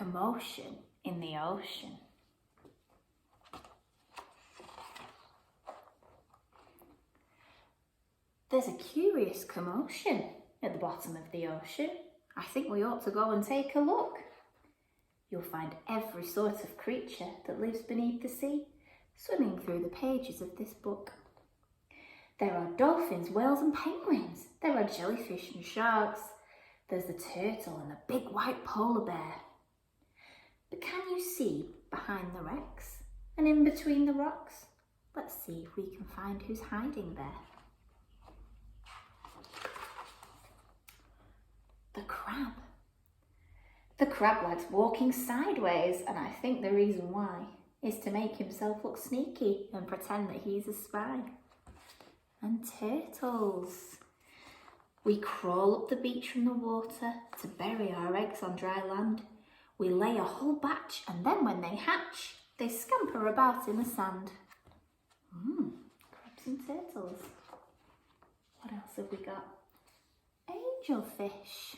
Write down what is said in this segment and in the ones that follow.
Commotion in the ocean. There's a curious commotion at the bottom of the ocean. I think we ought to go and take a look. You'll find every sort of creature that lives beneath the sea swimming through the pages of this book. There are dolphins, whales and penguins. There are jellyfish and sharks. There's the turtle and the big white polar bear. But can you see behind the wrecks and in between the rocks? Let's see if we can find who's hiding there. The crab. The crab likes walking sideways, and I think the reason why is to make himself look sneaky and pretend that he's a spy. And turtles. We crawl up the beach from the water to bury our eggs on dry land. We lay a whole batch, and then when they hatch, they scamper about in the sand. Crabs and turtles. What else have we got? Angelfish.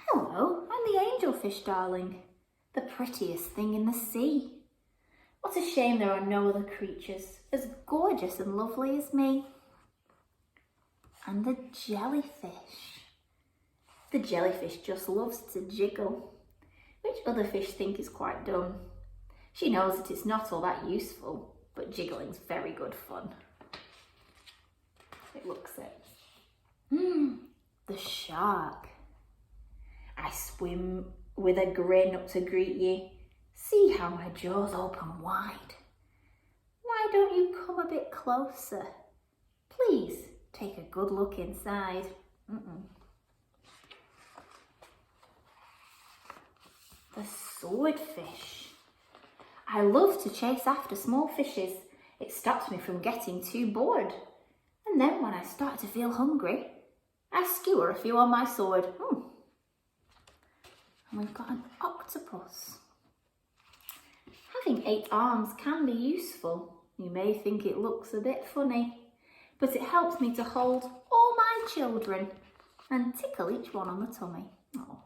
Hello, I'm the angelfish, darling. The prettiest thing in the sea. What a shame there are no other creatures as gorgeous and lovely as me. And the jellyfish. The jellyfish just loves to jiggle, which other fish think is quite dumb. She knows that it's not all that useful, but jiggling's very good fun. It looks it. The shark. I swim with a grin up to greet ye. See how my jaws open wide. Why don't you come a bit closer? Please take a good look inside. The swordfish. I love to chase after small fishes. It stops me from getting too bored. And then when I start to feel hungry, I skewer a few on my sword. And we've got an octopus. Having 8 arms can be useful. You may think it looks a bit funny, but it helps me to hold all my children and tickle each one on the tummy. Oh.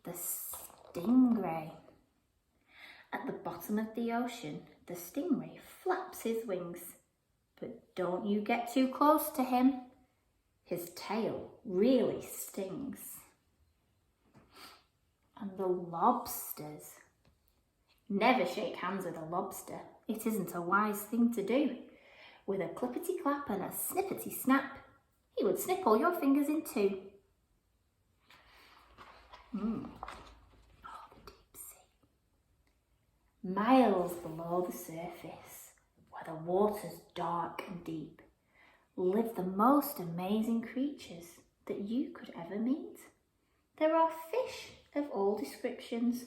The stingray. At the bottom of the ocean, the stingray flaps his wings, but don't you get too close to him. His tail really stings. And the lobsters. Never shake hands with a lobster. It isn't a wise thing to do. With a clippity clap and a snippety snap, he would snip all your fingers in two. Oh, the deep sea. Miles below the surface, where the water's dark and deep, live the most amazing creatures that you could ever meet. There are fish of all descriptions,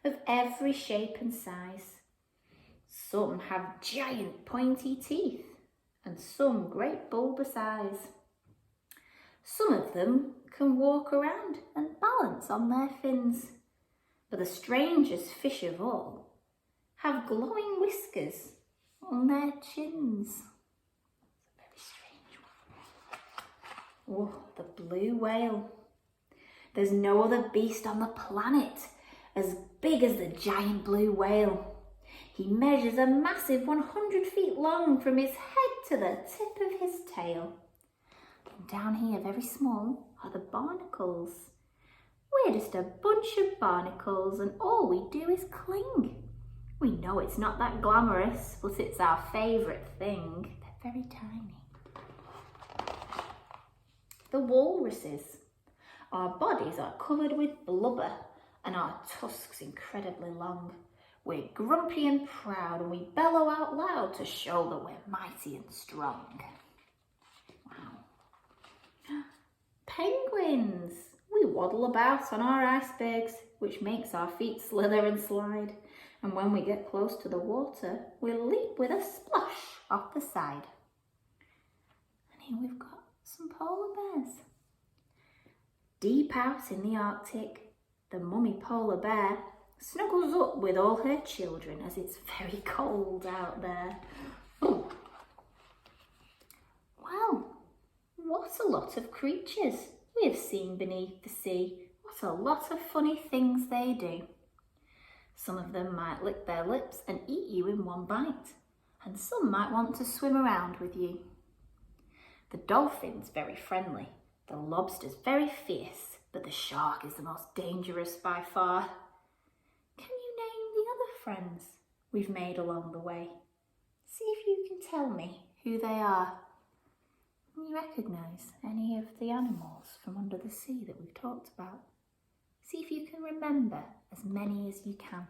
of every shape and size. Some have giant pointy teeth and some great bulbous eyes. Some of them can walk around and balance on their fins. But the strangest fish of all have glowing whiskers on their chins. Oh, the blue whale. There's no other beast on the planet as big as the giant blue whale. He measures a massive 100 feet long from his head to the tip of his tail. And down here, very small, are the barnacles. We're just a bunch of barnacles and all we do is cling. We know it's not that glamorous, but it's our favourite thing. They're very tiny. The walruses. Our bodies are covered with blubber and our tusks incredibly long. We're grumpy and proud and we bellow out loud to show that we're mighty and strong. Wow. Penguins. We waddle about on our icebergs, which makes our feet slither and slide. And when we get close to the water, we'll leap with a splash off the side. And here we've got some polar bears. Deep out in the Arctic, the mummy polar bear snuggles up with all her children as it's very cold out there. Oh. Well, what What a lot of creatures we have seen beneath the sea. What a lot of funny things they do. Some of them might lick their lips and eat you in one bite, and some might want to swim around with you. The dolphin's very friendly, the lobster's very fierce, but the shark is the most dangerous by far. Can you name the other friends we've made along the way? See if you can tell me who they are. Can you recognise any of the animals from under the sea that we've talked about? See if you can remember as many as you can.